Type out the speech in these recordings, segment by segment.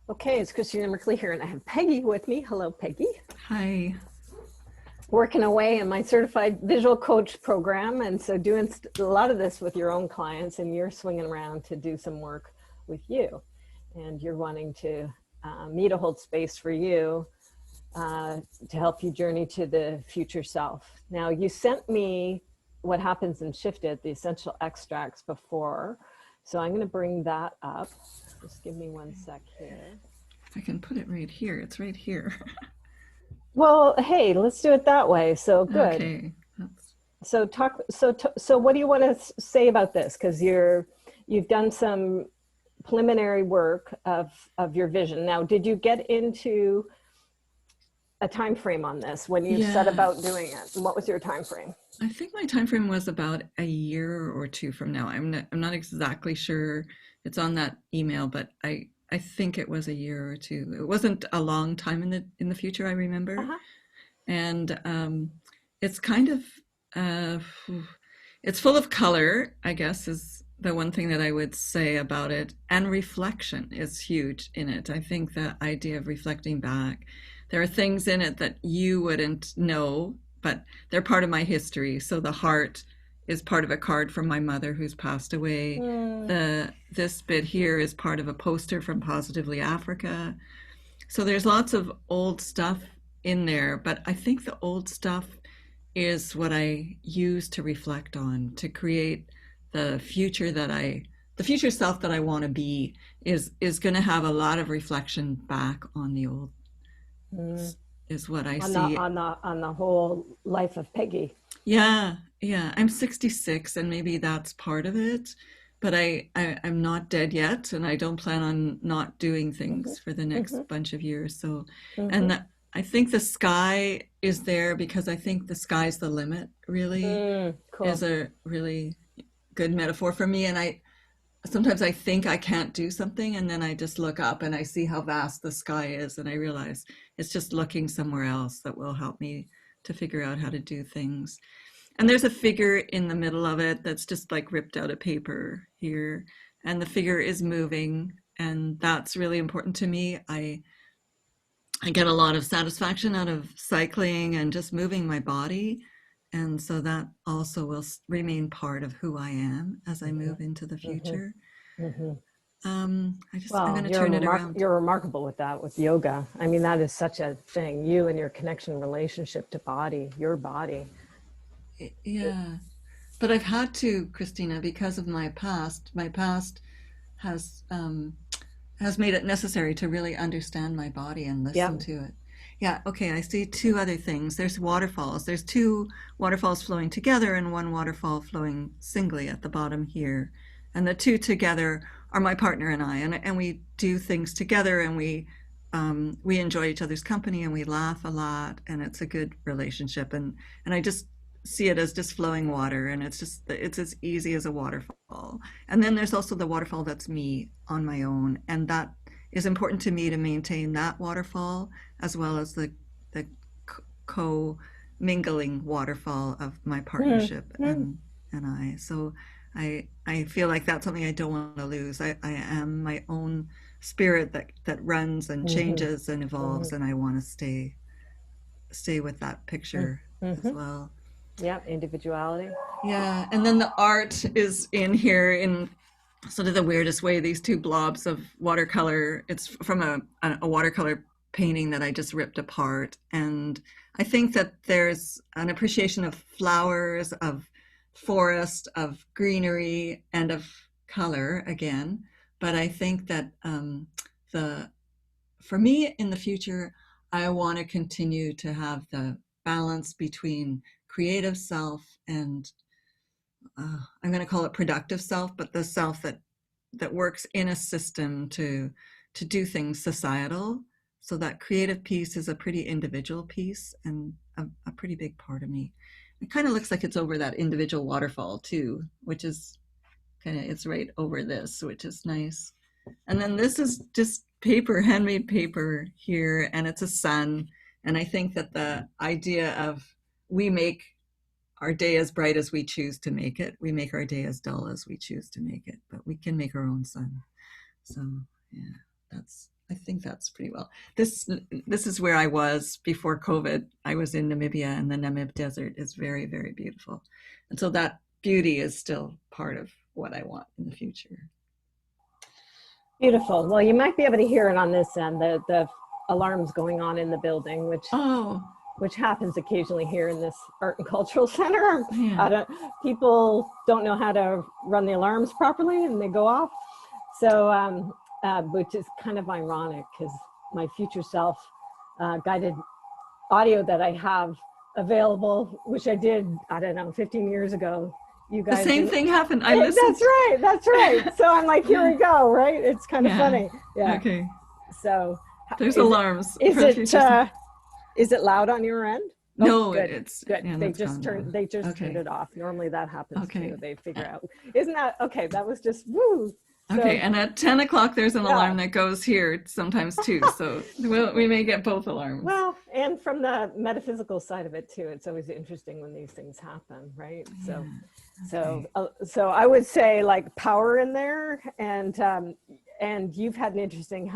Okay, it's Christina Merkley here, and I have Peggy with me. Hello, Peggy. Hi. Working away in my certified visual coach program, and so doing a lot of this with your own clients, and you're swinging around to do some work with you, and you're wanting to me to hold space for you to help you journey to the future self. Now, you sent me what happens in Shifted, the essential extracts before, so I'm going to bring that up. Just give me one sec here. I can put it right here. It's right here. Well, hey, let's do it that way. So good. Okay. That's, So talk. So what do you want to say about this? Because you've done some preliminary work of your vision. Now, did you get into a time frame on this when you set yeah. about doing it? What was your time frame? I think my time frame was about a year or two from now. I'm not exactly sure. It's on that email, but I think it was a year or two. It wasn't a long time in the future, I remember. Uh-huh. And it's kind of uh, it's full of color, I guess, is the one thing that I would say about it. And reflection is huge in it. I think the idea of reflecting back, there are things in it that you wouldn't know, but they're part of my history. So the heart is part of a card from my mother who's passed away. Mm, This bit here is part of a poster from Positively Africa. So there's lots of old stuff in there, but I think the old stuff is what I use to reflect on, to create the future the future self that I want to be is going to have a lot of reflection back on the old, mm. is what I On the see. whole life of Peggy. Yeah, yeah. I'm 66 and maybe that's part of it, but I'm not dead yet and I don't plan on not doing Mm-hmm, things for the mm-hmm, next bunch of years. So, mm-hmm. and I think the sky is there because I think the sky's the limit really is Cool. a really good metaphor for me. And I sometimes I think I can't do something and then I just look up and I see how vast the sky is and I realize it's just looking somewhere else that will help me to figure out how to do things. And there's a figure in the middle of it that's just like ripped out of paper here. And the figure is moving. And that's really important to me. I get a lot of satisfaction out of cycling and just moving my body. And so that also will remain part of who I am as I Mm-hmm, move into the mm-hmm, future. mm-hmm. I'm Well, going to turn it around. you're remarkable with that, with yoga. I mean, that is such a thing. You and your connection relationship to body, your body. Yeah. But I've had to, Christina, because of my past. My past has has made it necessary to really understand my body and listen Yep. to it. Yeah, okay, I see two other things. There's waterfalls. There's two waterfalls flowing together and one waterfall flowing singly at the bottom here. And the two together are my partner and I, and we do things together and we enjoy each other's company and we laugh a lot and it's a good relationship and I just see it as just flowing water and it's as easy as a waterfall. And then there's also the waterfall that's me on my own, and that is important to me to maintain that waterfall as well as the co mingling waterfall of my partnership Mm-hmm. and I. So I feel like that's something I don't want to lose. I am my own spirit that runs and Mm-hmm. changes and Mm-hmm. evolves, and I want to stay with that picture as Mm-hmm. well. Yep. Individuality. Yeah, and then the art is in here in sort of the weirdest way. These two blobs of watercolor. It's from a watercolor painting that I just ripped apart, and I think that there's an appreciation of flowers, of forest, of greenery, and of color again. But I think that the for me in the future, I want to continue to have the balance between creative self and I'm going to call it productive self, but the self that works in a system to do things societal. So that creative piece is a pretty individual piece and a pretty big part of me. It kind of looks like it's over that individual waterfall too, which is kind of it's right over this, which is nice. And then this is just paper, handmade paper here, and it's a sun. And I think that the idea of we make our day as bright as we choose to make it. We make our day as dull as we choose to make it, but we can make our own sun. So yeah, that's think that's pretty well. This is where I was before COVID. I was in Namibia, and the Namib Desert is very, very beautiful. And so that beauty is still part of what I want in the future. Beautiful. Well, you might be able to hear it on this end, the alarms going on in the building, which happens occasionally here in this art and cultural center. Yeah. People don't know how to run the alarms properly and they go off. So, which is kind of ironic because my future self guided audio that I have available, which I did, I don't know, 15 years ago. You guys, the same thing happened. I listened. That's right. So I'm like, here we go, right? It's kind of funny. Yeah. Okay. So there's alarms. Is it loud on your end? No, good. It's good. Yeah, they just turned it off. Normally that happens too. They figure out. Isn't that okay? That was just woo. So, okay, and at 10 o'clock, there's an alarm that goes here sometimes too. So we may get both alarms. Well, and from the metaphysical side of it too, it's always interesting when these things happen, right? Yeah. So I would say like power in there, and you've had an interesting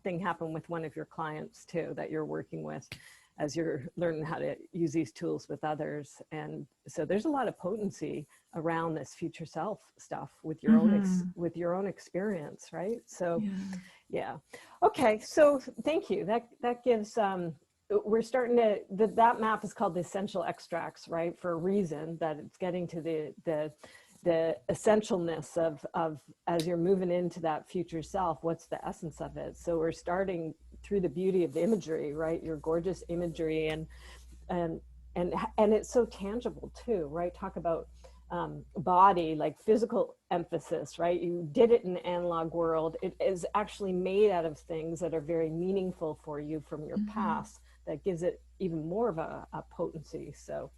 thing happen with one of your clients too that you're working with as you're learning how to use these tools with others. And so there's a lot of potency around this future self stuff with your own experience, right? So yeah. Okay, so thank you. That gives we're starting to that map is called the essential extracts, right? For a reason, that it's getting to the essentialness of as you're moving into that future self, what's the essence of it? So we're starting through the beauty of the imagery, right? Your gorgeous imagery, and it's so tangible too, right? Talk about body, like physical emphasis, right? You did it in the analog world. It is actually made out of things that are very meaningful for you from your past. That gives it even more of a potency. So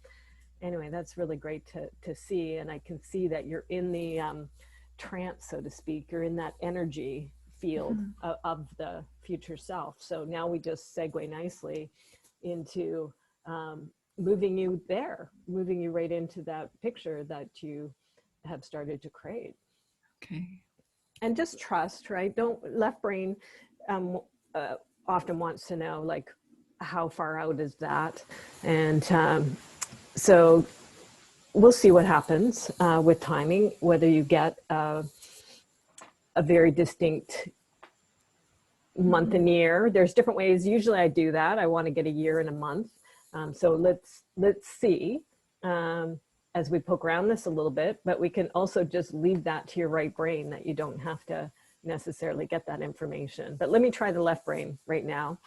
anyway, that's really great to see. And I can see that you're in the trance, so to speak. You're in that energy field of the future self. So now we just segue nicely into moving you right into that picture that you have started to create. Okay. And just trust, right? Left brain often wants to know, like, how far out is that? And so we'll see what happens with timing, whether you get a very distinct month and year. There's different ways. Usually I do that. I want to get a year and a month. So let's see as we poke around this a little bit, but we can also just leave that to your right brain, that you don't have to necessarily get that information. But let me try the left brain right now.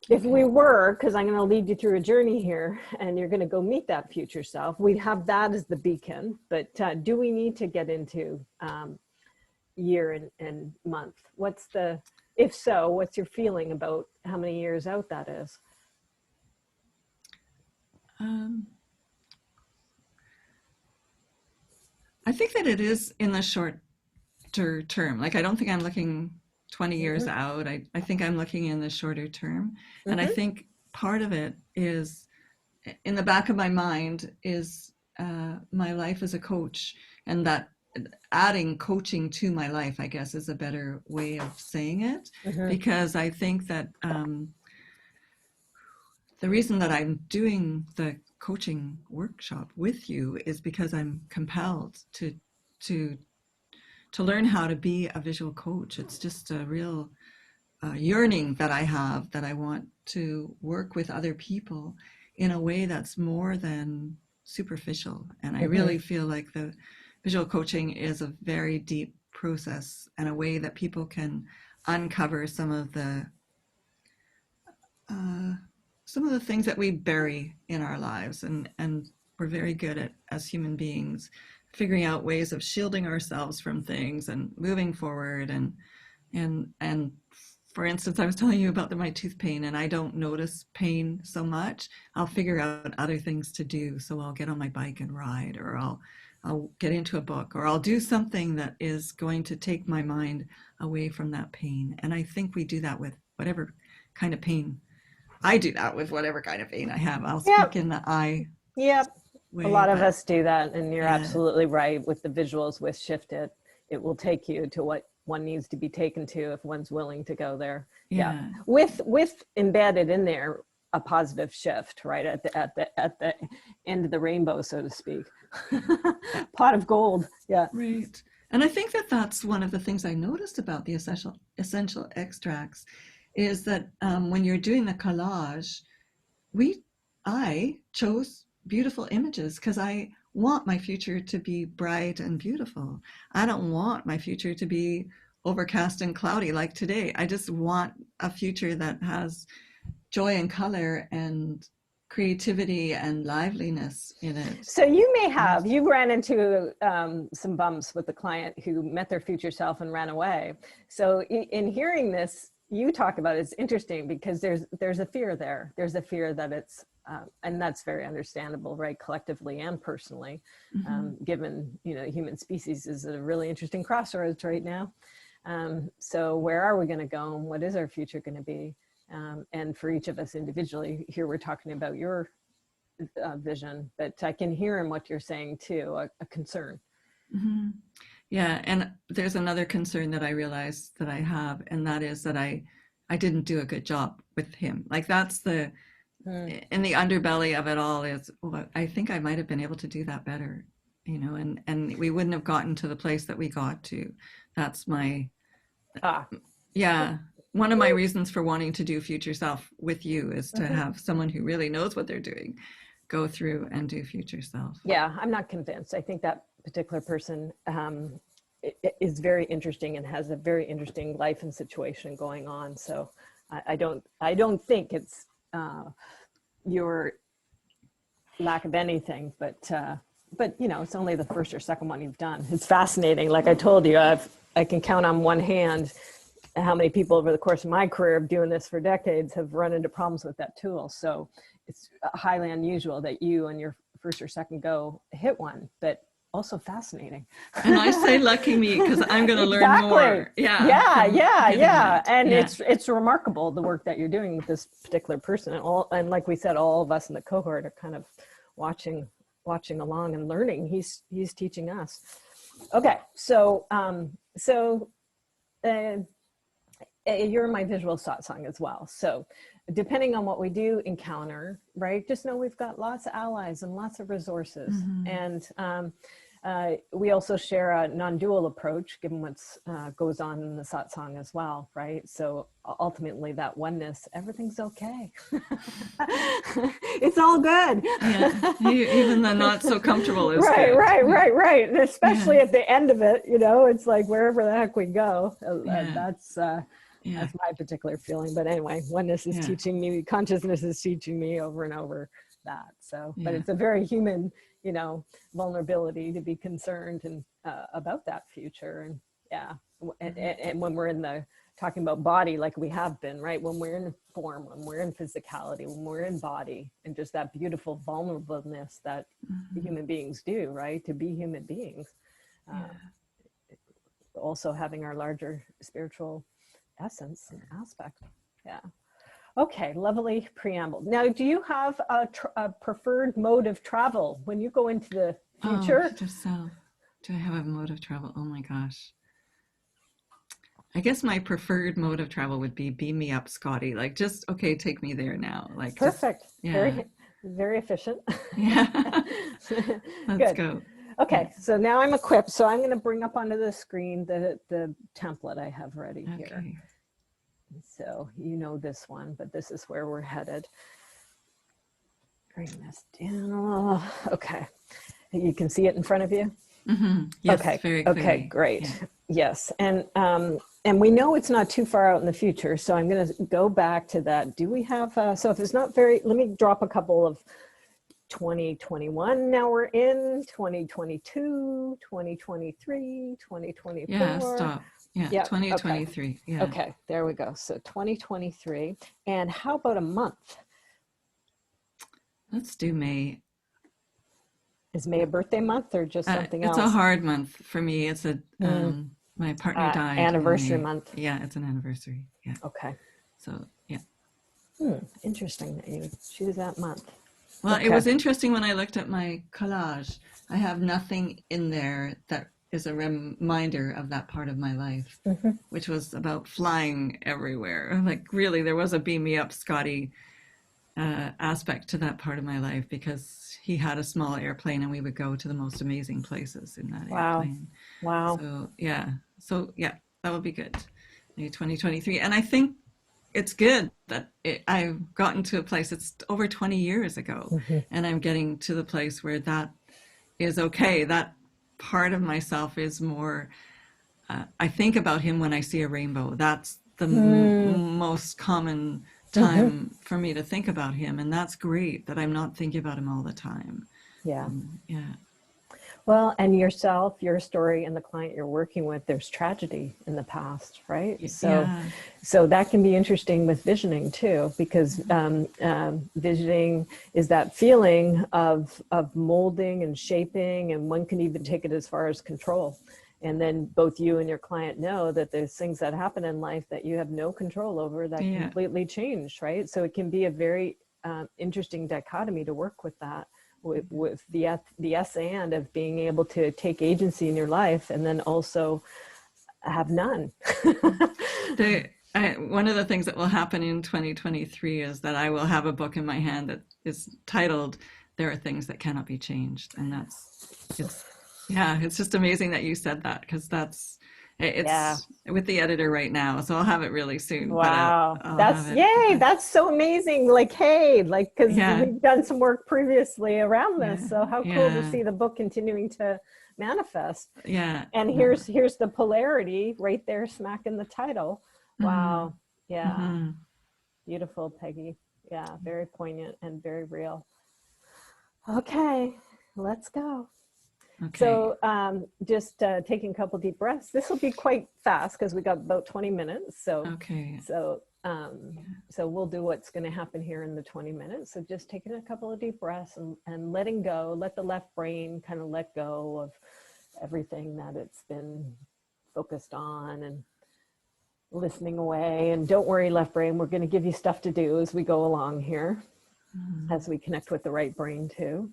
If we were, because I'm going to lead you through a journey here, and you're going to go meet that future self, we'd have that as the beacon. But do we need to get into year and month? If so, what's your feeling about how many years out that is? I think that it is in the shorter term. Like, I don't think I'm looking 20 years out. I think I'm looking in the shorter term. And I think part of it is, in the back of my mind, is my life as a coach, and that adding coaching to my life, I guess, is a better way of saying it. Because I think that the reason that I'm doing the coaching workshop with you is because I'm compelled to learn how to be a visual coach. It's just a real yearning that I have, that I want to work with other people in a way that's more than superficial. And I really feel like the visual coaching is a very deep process, and a way that people can uncover some of the things that we bury in our lives, and we're very good at, as human beings, figuring out ways of shielding ourselves from things and moving forward. And for instance, I was telling you about my tooth pain, and I don't notice pain so much. I'll figure out other things to do. So I'll get on my bike and ride, or I'll get into a book, or I'll do something that is going to take my mind away from that pain. And I think we do that with whatever kind of pain. I do that with whatever kind of pain I have. I'll speak in the I. Yep. A lot of us do that, and you're absolutely right. With the visuals, with Shift It, it will take you to what one needs to be taken to if one's willing to go there. Yeah. With embedded in there a positive shift, right, at the end of the rainbow, so to speak. Pot of gold. Yeah. Right. And I think that that's one of the things I noticed about the essential extracts is that when you're doing the collage, I chose beautiful images because I want my future to be bright and beautiful. I don't want my future to be overcast and cloudy like today. I just want a future that has joy and color and creativity and liveliness in it. So you ran into some bumps with the client who met their future self and ran away. So in hearing this, you talk about it's interesting because there's a fear there. There's a fear that it's, and that's very understandable, right? Collectively and personally, given, human species is at a really interesting crossroads right now. So where are we going to go and what is our future going to be? And for each of us individually, here we're talking about your vision, but I can hear in what you're saying too, a concern. Mm-hmm. Yeah, and there's another concern that I realized that I have, and that is that I didn't do a good job with him. Like that's in the underbelly of it all is, well, I think I might have been able to do that better, and we wouldn't have gotten to the place that we got to. That's my, yeah. One of my reasons for wanting to do Future Self with you is to have someone who really knows what they're doing go through and do Future Self. Yeah, I'm not convinced. I think that particular person is very interesting and has a very interesting life and situation going on. So I don't think it's your lack of anything, but it's only the first or second one you've done. It's fascinating. Like I told you, I can count on one hand how many people over the course of my career of doing this for decades have run into problems with that tool. So it's highly unusual that you and your first or second go hit one, but also fascinating. And I say lucky me because I'm going to learn more. Yeah. And it's remarkable the work that you're doing with this particular person. And like we said, all of us in the cohort are kind of watching along and learning. He's teaching us. Okay, so you're my visual satsang as well. So depending on what we do encounter, right, just know we've got lots of allies and lots of resources. And we also share a non-dual approach given what goes on in the satsang as well, right? So ultimately that oneness, everything's okay. It's all good. Yeah, even the not so comfortable is right, good. Right. And especially at the end of it, it's like wherever the heck we go, that's my particular feeling. But anyway, oneness is teaching me, consciousness is teaching me over and over that. So, but it's a very human, vulnerability to be concerned and about that future. And when we're in talking about body, like we have been, right? When we're in form, when we're in physicality, when we're in body, and just that beautiful vulnerableness that human beings do, right? To be human beings. Also having our larger spiritual essence and aspect. Yeah. Okay, lovely preamble. Now, do you have a preferred mode of travel when you go into the future? Future self. Do I have a mode of travel? Oh my gosh. I guess my preferred mode of travel would be beam me up, Scotty. Like just, okay, take me there now. Like perfect. Just, very, very efficient. Yeah. Let's go. Okay, so now I'm equipped. So I'm going to bring up onto the screen the template I have ready here. So this one, but this is where we're headed. Bring this down a little. Okay, you can see it in front of you. Yes, okay. Very clearly. Okay, great. Yeah. Yes, and we know it's not too far out in the future. So I'm going to go back to that. Do we have? So if it's not very, let me drop a couple of 2021. Now we're in 2022, 2023, 2024. Yeah, stop. Yeah, yep. 2023. Okay. Yeah. Okay, there we go. So 2023. And how about a month? Let's do May. Is May a birthday month or just something else? It's a hard month for me. It's my partner died. Anniversary month. Yeah, it's an anniversary. Yeah. Okay. So, yeah. Interesting that you choose that month. Well, It was interesting when I looked at my collage. I have nothing in there that is a reminder of that part of my life, Mm-hmm. which was about flying everywhere. Like really, there was a beam me up, Scotty aspect to that part of my life because he had a small airplane and we would go to the most amazing places in that Wow. airplane. Wow. So yeah, that would be good. Maybe 2023, and I think it's good that I've gotten to a place. It's over 20 years ago, Mm-hmm. and I'm getting to the place where that is okay. That part of myself is more. I think about him when I see a rainbow. That's the most common Mm-hmm. time for me to think about him, and that's great that I'm not thinking about him all the time. Yeah. Yeah, Well, and yourself, your story, and the client you're working with, there's tragedy in the past, right? yeah, So that can be interesting with visioning too, because visioning is that feeling of molding and shaping, and one can even take it as far as control. And then both you and your client know that there's things that happen in life that you have no control over that yeah. completely change, right? So it can be a very interesting dichotomy to work with that with the S and of being able to take agency in your life and then also have none. One of the things that will happen in 2023 is that I will have a book in my hand that is titled "There Are Things That Cannot Be Changed," and it's yeah, it's just amazing that you said that because Yeah. it's with the editor right now, so I'll have it really soon. But Wow. I'll have That's it. yay. That's so amazing. Like, hey, like, because Yeah, we've done some work previously around this. yeah, So how cool to yeah, see the book continuing to manifest. yeah. And No. here's the polarity right there, smack in the title. Mm-hmm, Wow. Yeah. mm-hmm. Beautiful, Peggy. Yeah. Very poignant and very real. Okay. Let's go. Okay, So just taking a couple deep breaths. This will be quite fast because we got about 20 minutes. okay. So so we'll do what's going to happen here in the 20 minutes. So just taking a couple of deep breaths and letting go, let the left brain kind of let go of everything that it's been focused on and listening away. And don't worry, left brain, we're going to give you stuff to do as we go along here, Mm-hmm. as we connect with the right brain too.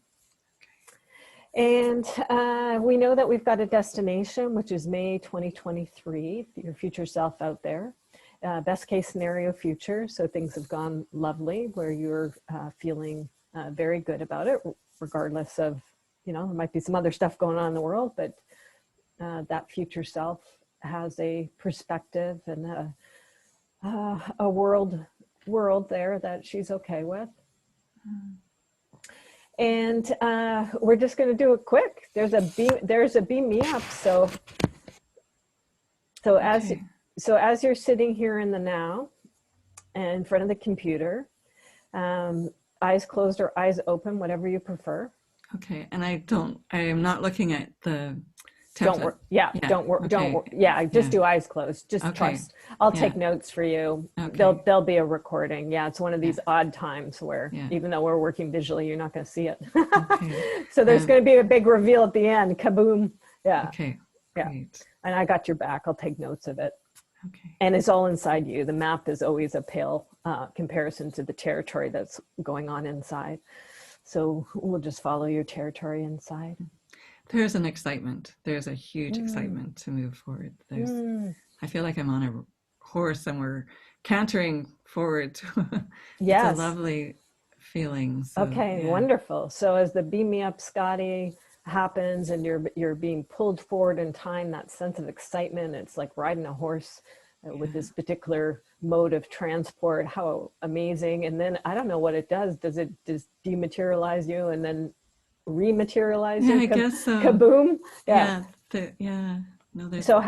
And we know that we've got a destination, which is May 2023, your future self out there. Best case scenario future, so things have gone lovely, where you're feeling very good about it, regardless of, there might be some other stuff going on in the world, but that future self has a perspective and a world there that she's okay with. And we're just going to do it quick. There's a beam me up. So Okay, as you're sitting here in the now, and in front of the computer, eyes closed or eyes open, whatever you prefer. okay. And I am not looking at the Don't tablet. worry. Yeah, Yeah. don't worry. Don't Okay. worry. Yeah, just Yeah. do eyes closed. Just Okay. trust. I'll Yeah. take notes for you. Okay. There'll be a recording. Yeah, it's one of Yeah. these odd times where Yeah. even though we're working visually, you're not going to see it. Okay. So there's going to be a big reveal at the end. Kaboom. Yeah. Okay. Yeah. Great. And I got your back. I'll take notes of it. Okay. And it's all inside you. The map is always a pale comparison to the territory that's going on inside. So we'll just follow your territory inside. There's an excitement. There's a huge excitement to move forward. I feel like I'm on a horse and we're cantering forward. It's a Yes. lovely feeling. So, Okay, yeah. wonderful. So as the beam me up, Scotty, happens and you're being pulled forward in time, that sense of excitement, it's like riding a horse with this particular mode of transport. How amazing. And then I don't know what it does. Does it just dematerialize you and then rematerialize Yeah, you? I guess so. Kaboom. Yeah. Yeah. Yeah. No, So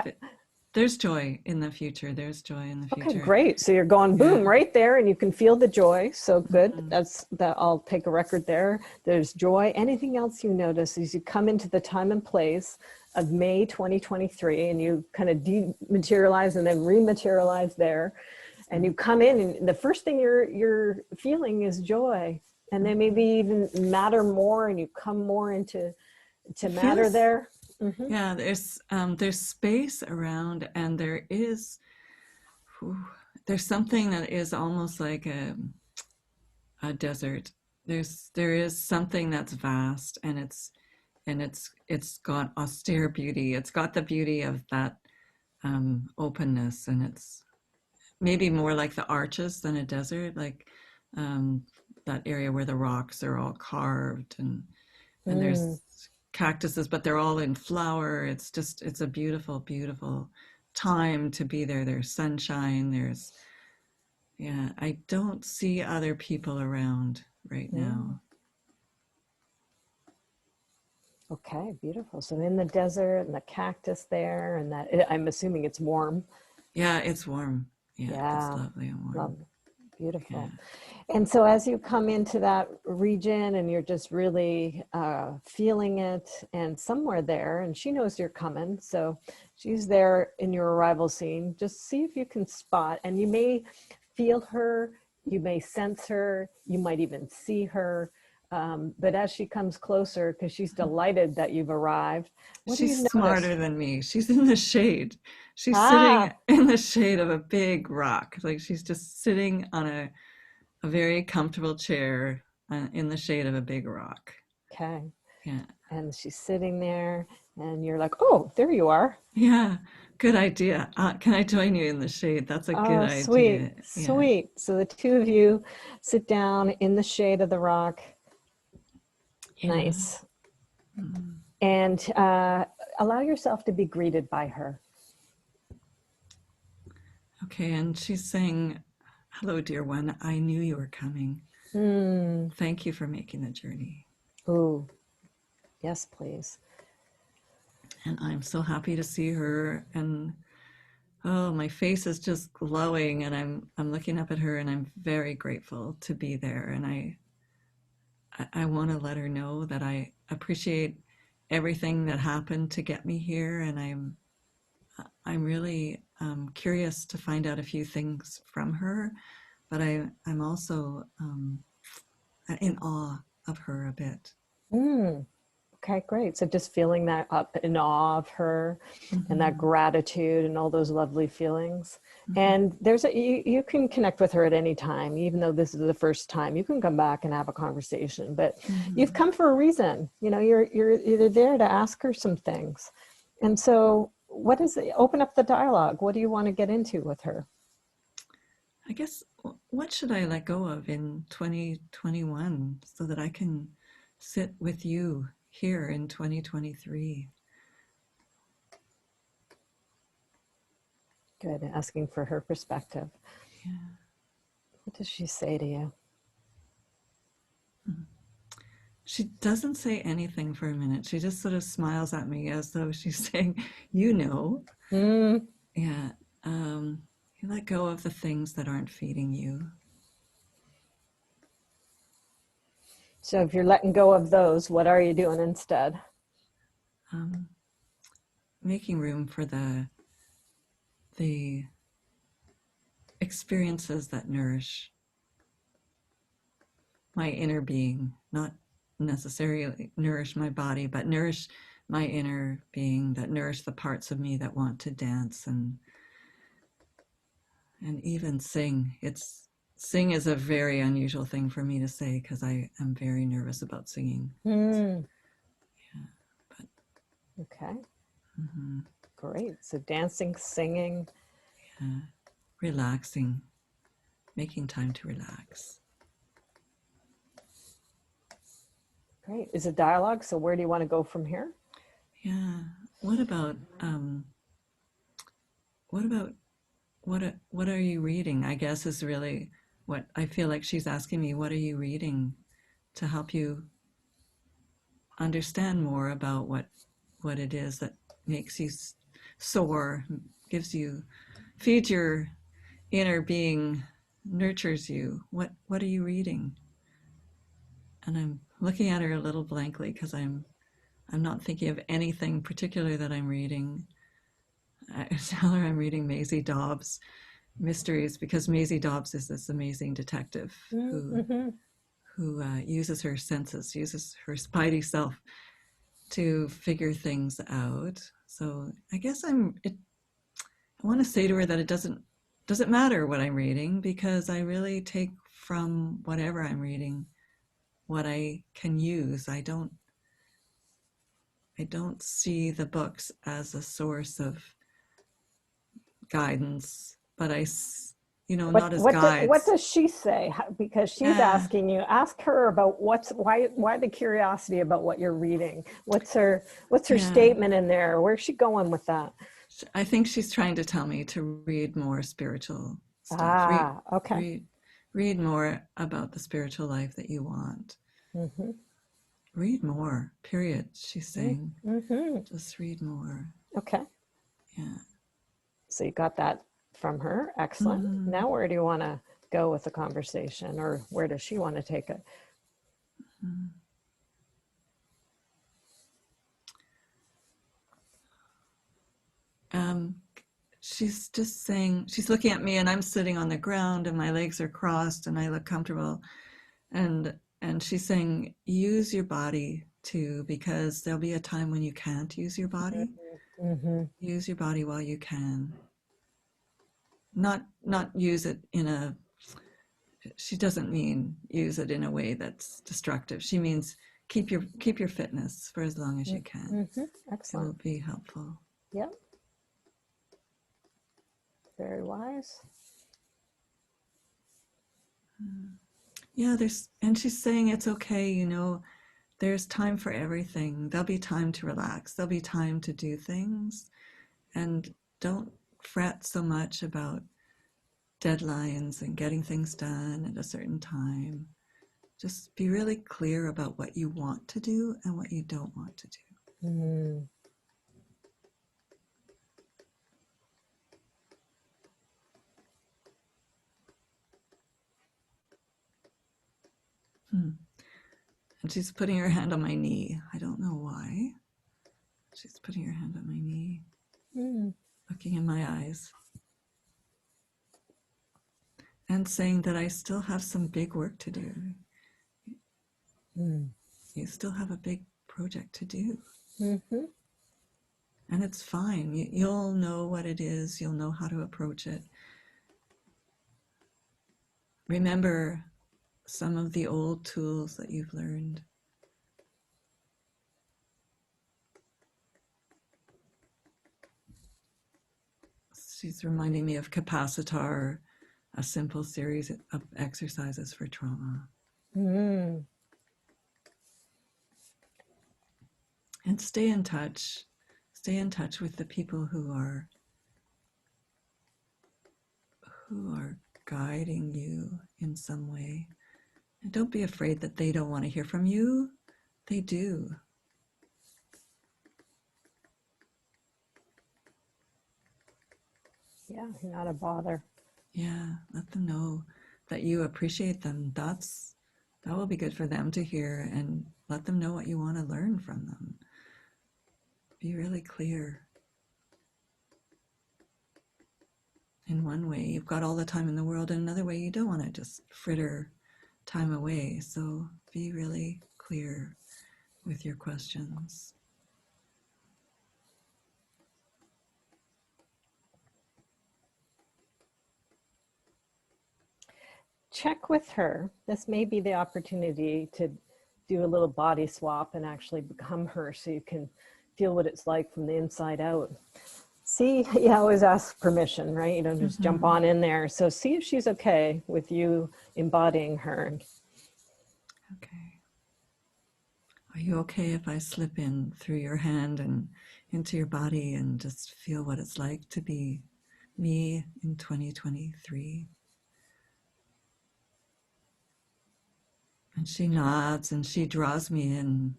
there's joy in the future. There's joy in the okay, future. great. So you're going boom Yeah. right there and you can feel the joy. So good. That's that. I'll take a record there. There's joy. Anything else you notice as you come into the time and place of May 2023 and you kind of dematerialize and then rematerialize there. And you come in and the first thing you're feeling is joy. And then maybe even matter more and you come more into matter there. Mm-hmm. Yeah, there's space around, and there's something that is almost like a desert. There is something that's vast, and and it's got austere beauty. It's got the beauty of that openness, and it's maybe more like the arches than a desert, like um, that area where the rocks are all carved, and Mm. there's cactuses, but they're all in flower. It's a beautiful, beautiful time to be there. There's sunshine. There's Yeah. I don't see other people around right Mm. now. Okay, beautiful. So in the desert and the cactus there, and that I'm assuming it's warm. Yeah, it's warm. Yeah, it's Yeah, lovely and warm. love, beautiful. Yeah. And so as you come into that region and you're just really feeling it, and somewhere there, and she knows you're coming, so she's there in your arrival scene. Just see if you can spot, and you may feel her, you may sense her, you might even see her. But as she comes closer, because she's delighted that you've arrived, what do She's you notice? smarter than me. She's in the shade. She's sitting Ah, in the shade of a big rock. Like she's just sitting on a very comfortable chair in the shade of a big rock. okay. Yeah. And she's sitting there, and you're like, oh, there you are. Yeah. Good idea. Can I join you in the shade? That's a good Oh, sweet, idea. Yeah. sweet. So the two of you sit down in the shade of the rock. Yeah. Nice. Mm. And allow yourself to be greeted by her. Okay. And she's saying, "Hello, dear one. I knew you were coming. Hmm. Thank you for making the journey. Ooh, yes, please. And I'm so happy to see her. And oh, my face is just glowing, and I'm looking up at her, and I'm very grateful to be there. And I want to let her know that I appreciate everything that happened to get me here, and I'm really curious to find out a few things from her, but I'm also in awe of her a bit. Hmm. Okay, great. So just feeling that up in awe of her, and that Mm-hmm. gratitude and all those lovely feelings. Mm-hmm. And you can connect with her at any time, even though this is the first time. You can come back and have a conversation, but you've Mm-hmm. come for a reason. You know, you're there to ask her some things. And so what is it? Open up the dialogue. What do you want to get into with her? I guess what should I let go of in 2021 so that I can sit with you here in 2023? Good. Asking for her perspective. Yeah. What does she say to you? She doesn't say anything for a minute. She just sort of smiles at me as though she's saying, you know, Mm. yeah, you let go of the things that aren't feeding you. So if you're letting go of those, what are you doing instead? Um, Making room for the experiences that nourish my inner being, not necessarily nourish my body, but nourish my inner being, that nourish the parts of me that want to dance and even sing. Sing is a very unusual thing for me to say because I am very nervous about singing. Mm. Yeah, but Okay. mhm, Great. So dancing, singing. yeah, relaxing, making time to relax. Great. Is it dialogue? So where do you want to go from here? Yeah. What about what about what are you reading? I guess is really what I feel like she's asking me. What are you reading to help you understand more about what it is that makes you soar, gives you, feeds your inner being, nurtures you. What are you reading? And I'm looking at her a little blankly because I'm not thinking of anything particular that I'm reading. I tell her I'm reading Maisie Dobbs mysteries because Maisie Dobbs is this amazing detective Mm-hmm. who uses her senses, uses her spidey self to figure things out. So I guess I want to say to her that it doesn't matter what I'm reading because I really take from whatever I'm reading what I can use. I don't I don't see the books as a source of guidance, but not as What guides. does she say? Because she's Yeah, asking you. Ask her about why the curiosity about what you're reading. What's her yeah. statement in there? Where's she going with that? I think she's trying to tell me to read more spiritual stuff. Ah, okay. Read, read more about the spiritual life that you want. Mm-hmm. Read more. Period. She's saying, Mm-hmm. just read more. Okay. Yeah. So you got that from her. Excellent. Mm-hmm. Now where do you want to go with the conversation, or where does she want to take it? Mm-hmm. She's just saying, she's looking at me and I'm sitting on the ground and my legs are crossed and I look comfortable. And she's saying, use your body too, because there'll be a time when you can't use your body. Mm-hmm. Use your body while you can. Not use it in a, she doesn't mean use it in a way that's destructive. She means keep your fitness for as long as you can. Mm-hmm. It will Excellent. be helpful. Yep. Very wise. Yeah, and she's saying it's okay, there's time for everything. There'll be time to relax. There'll be time to do things. And don't fret so much about deadlines and getting things done at a certain time. Just be really clear about what you want to do and what you don't want to do. Mm. And she's putting her hand on my knee. I don't know why. She's putting her hand on my knee, looking in my eyes, and saying that I still have some big work to do. You still have a big project to do. Mm-hmm. And it's fine. You'll know what it is. You'll know how to approach it. Remember some of the old tools that you've learned. She's reminding me of Capacitar, a simple series of exercises for trauma. Mm. And stay in touch. Stay in touch with the people who are guiding you in some way. And don't be afraid that they don't want to hear from you. They do. Yeah, not a bother. Yeah, let them know that you appreciate them. That will be good for them to hear, and let them know what you want to learn from them. Be really clear. In one way, you've got all the time in the world. In another way, you don't want to just fritter time away. So be really clear with your questions. Check with her. This may be the opportunity to do a little body swap and actually become her, so you can feel what it's like from the inside out. See, you always ask permission, right? You don't just jump on in there. So see if she's okay with you embodying her. Okay. Are you okay if I slip in through your hand and into your body and just feel what it's like to be me in 2023? And she nods and she draws me in.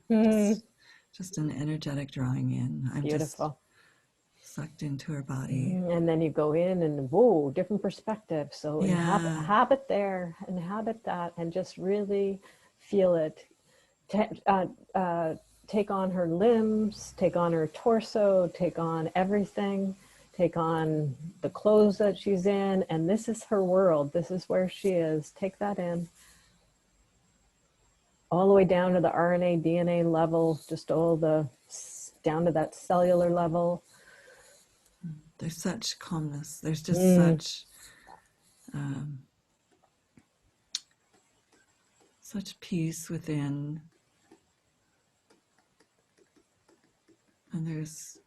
Just an energetic drawing in. I'm Beautiful. just sucked into her body. And then you go in and whoa, different perspective. So Yeah. inhabit there, inhabit that, and just really feel it. Take on her limbs, take on her torso, take on everything, take on the clothes that she's in. And this is her world. This is where she is. Take that in. All the way down to the RNA, DNA level, just down to that cellular level. There's such calmness. There's just such peace within. And there's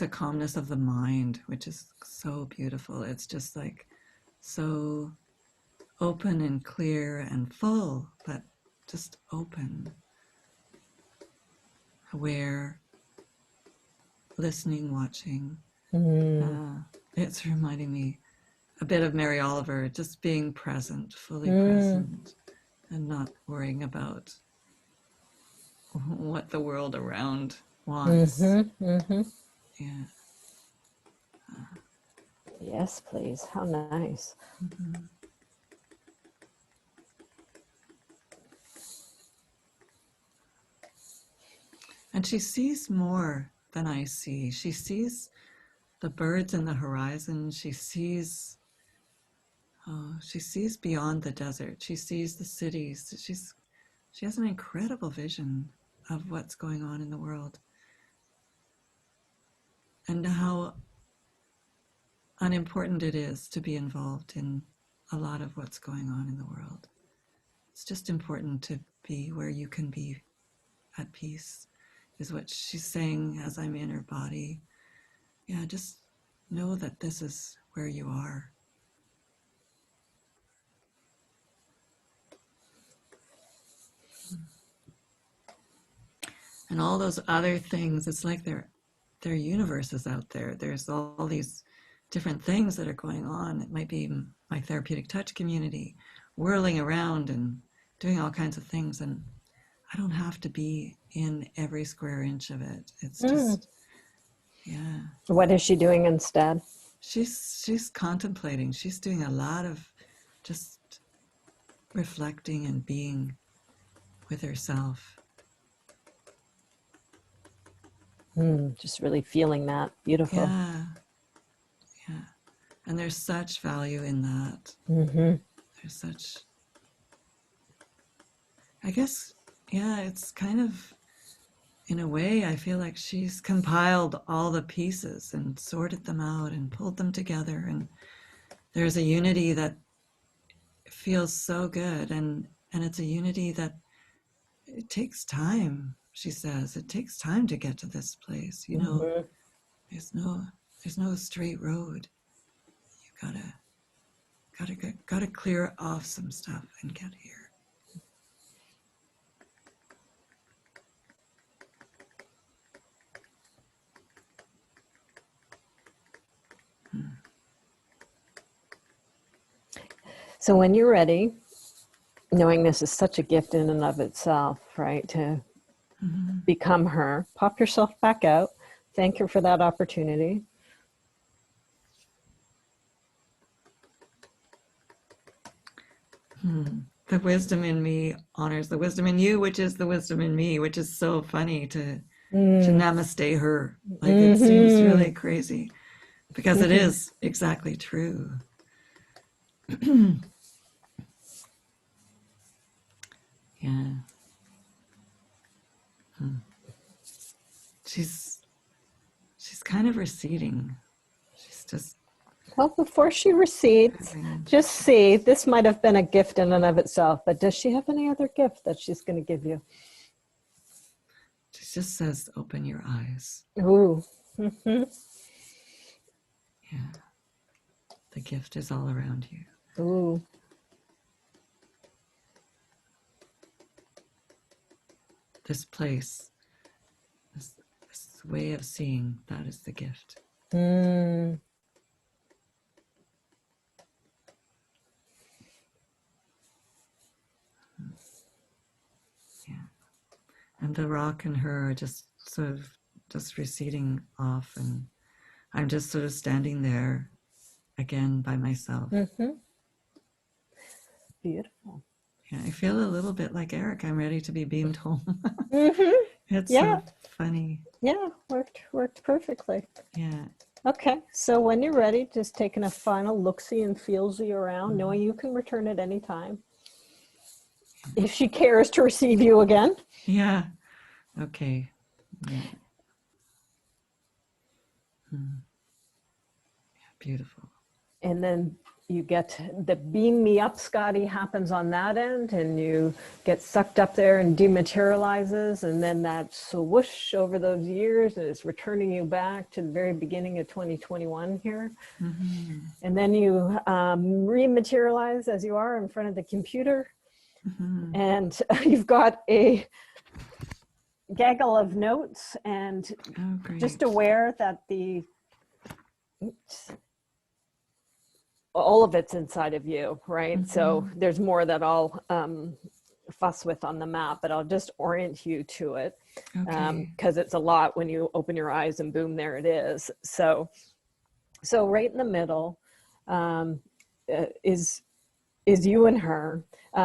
a calmness of the mind, which is so beautiful. It's just like so open and clear and full, but just open, aware, listening, watching. It's reminding me a bit of Mary Oliver, just being present, fully present, and not worrying about what the world around wants. Yeah. Yes, please. How nice. And she sees more than I see. She sees the birds in the horizon. She sees beyond the desert. She sees the cities. She has an incredible vision of what's going on in the world and how unimportant it is to be involved in a lot of what's going on in the world. It's just important to be where you can be at peace, is what she's saying as I'm in her body. Yeah, just know that this is where you are. And all those other things, it's like there are universes out there. There's all these different things that are going on. It might be my therapeutic touch community whirling around and doing all kinds of things. And I don't have to be in every square inch of it. It's just, yeah. What is she doing instead? She's contemplating. She's doing a lot of just reflecting and being with herself. Just really feeling that. Beautiful. Yeah. Yeah. And there's such value in that. There's such, I guess, yeah, it's kind of, in a way, I feel like she's compiled all the pieces and sorted them out and pulled them together. And there's a unity that feels so good. And it's a unity that it takes time, she says. It takes time to get to this place. You know, there's no straight road. You gotta clear off some stuff and get here. So when you're ready, knowing this is such a gift in and of itself, right, to become her, pop yourself back out. Thank her for that opportunity. The wisdom in me honors the wisdom in you, which is the wisdom in me, which is so funny to namaste her. Like it seems really crazy because it is exactly true. Yeah. She's kind of receding. She's just, Well, before she recedes, just see, this might have been a gift in and of itself, but does she have any other gift that she's going to give you? she just says, open your eyes. Ooh. Yeah. The gift is all around you. Ooh. This place, this way of seeing, that is the gift. Yeah. And the rock and her are just sort of just receding off, and I'm just sort of standing there again by myself. Beautiful. Yeah, I feel a little bit like Eric. I'm ready to be beamed home. It's so funny. Yeah, worked perfectly. Yeah. Okay, so when you're ready, just taking a final look-see and feel-see around, knowing you can return at any time. If she cares to receive you again. Yeah. Okay. Yeah. Yeah, beautiful. And then you get the beam me up, Scotty, happens on that end, and you get sucked up there and dematerializes, and then that swoosh over those years, and it's returning you back to the very beginning of 2021 here. Mm-hmm. And then you rematerialize as you are in front of the computer, Mm-hmm. and you've got a gaggle of notes, and just aware that all of it's inside of you, right? Mm-hmm. So there's more that I'll fuss with on the map, but I'll just orient you to it, because it's a lot when you open your eyes and boom, there it is. So right in the middle is you and her.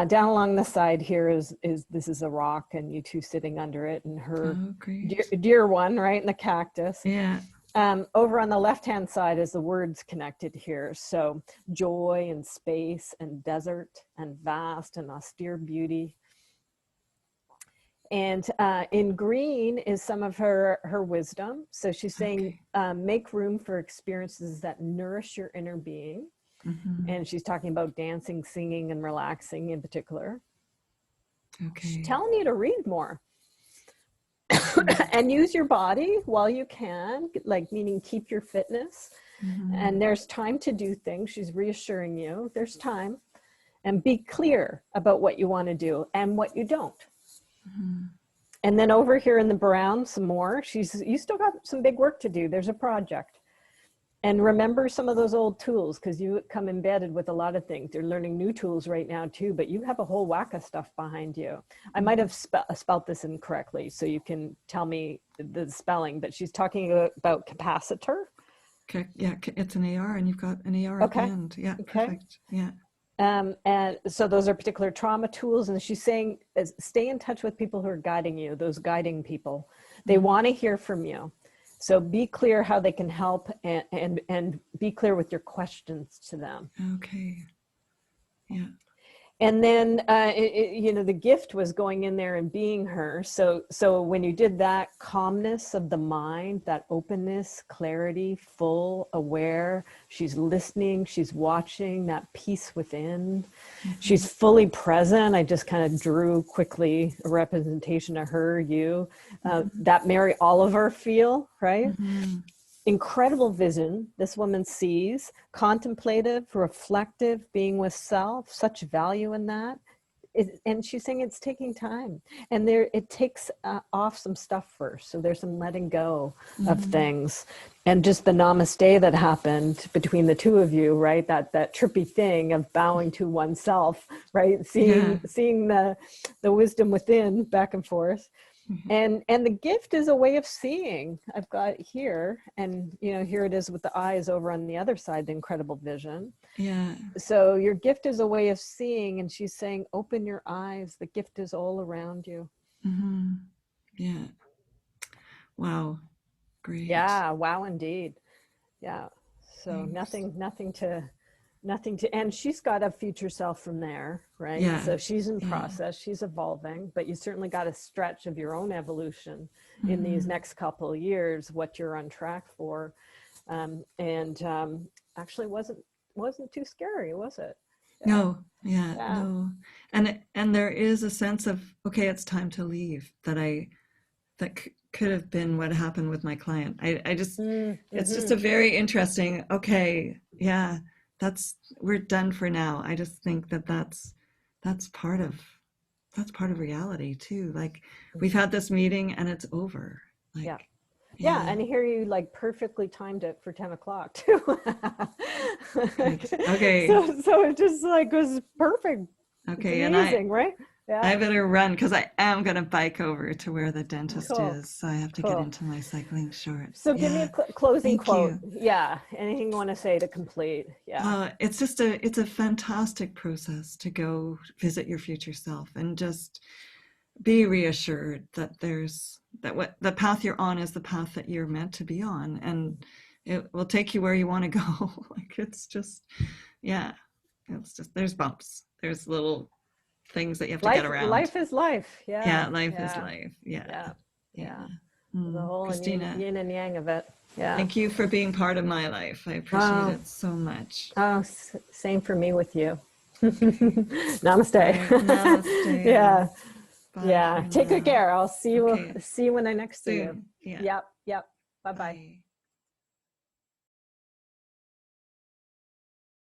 Down along the side here is this is a rock, and you two sitting under it, and her dear one, right in the cactus. Yeah. Over on the left-hand side is the words connected here. So joy and space and desert and vast and austere beauty. And in green is some of her wisdom. So she's saying, make room for experiences that nourish your inner being. Mm-hmm. And she's talking about dancing, singing, and relaxing in particular. She's telling you to read more. And use your body while you can, like meaning keep your fitness. Mm-hmm. And there's time to do things. She's reassuring you there's time, and be clear about what you want to do and what you don't. Mm-hmm. And then over here in the brown, some more. You still got some big work to do. There's a project. And remember some of those old tools, because you come embedded with a lot of things. You're learning new tools right now too, but you have a whole whack of stuff behind you. I might have spelt this incorrectly, so you can tell me the spelling, but she's talking about capacitor. Okay, yeah, it's an AR, and you've got an AR at the end. Yeah, perfect. Yeah. And so those are particular trauma tools, and she's saying, stay in touch with people who are guiding you, those guiding people. They want to hear from you. So be clear how they can help, and be clear with your questions to them. Okay. Yeah. And then, the gift was going in there and being her. So when you did that, calmness of the mind, that openness, clarity, full, aware, she's listening, she's watching, that peace within. Mm-hmm. She's fully present. I just kind of drew quickly a representation of her, you, that Mary Oliver feel, right? Mm-hmm. Incredible vision this woman sees, contemplative, reflective, being with self, such value in that. And she's saying it's taking time, and it takes off some stuff first. So there's some letting go of things, and just the namaste that happened between the two of you, right? That trippy thing of bowing to oneself, right? Seeing the wisdom within back and forth. Mm-hmm. And the gift is a way of seeing. I've got here, and here it is with the eyes over on the other side, the incredible vision. Yeah. So your gift is a way of seeing, and she's saying, open your eyes. The gift is all around you. Mm-hmm. Yeah. Wow. Great. Yeah. Wow, indeed. Yeah. So Thanks. nothing to, and she's got a future self from there, right? Yeah. So she's in process, she's evolving, but you certainly got a stretch of your own evolution in these next couple of years, what you're on track for. Actually wasn't too scary, was it? No. No. And there is a sense of, okay, it's time to leave, that could have been what happened with my client. I just, it's just a very interesting, okay, yeah, we're done for now. I just think that's part of reality too. Like, we've had this meeting and it's over. Like, yeah, and here you like perfectly timed it for 10 o'clock too. Okay. So it just like was perfect. Okay, it's amazing, right? Yeah. I better run, because I am going to bike over to where the dentist is. So I have to get into my cycling shorts. So give me a closing quote. Yeah. Anything you want to say to complete? Yeah. It's just it's a fantastic process to go visit your future self, and just be reassured that what the path you're on is the path that you're meant to be on, and it will take you where you want to go. Like, it's just, there's bumps, there's little things that you have to get around. Life is life. Yeah. Yeah. Life is life. Yeah. The whole Christina, yin and yang of it. Yeah. Thank you for being part of my life. I appreciate Oh, it so much. oh, same for me with you. Namaste. Right. Namaste. Yeah. Bye for Yeah. Take good now. care. I'll see you Okay. see you when I next see you. Soon. Yeah. Yep. Yep. Bye-bye. Bye.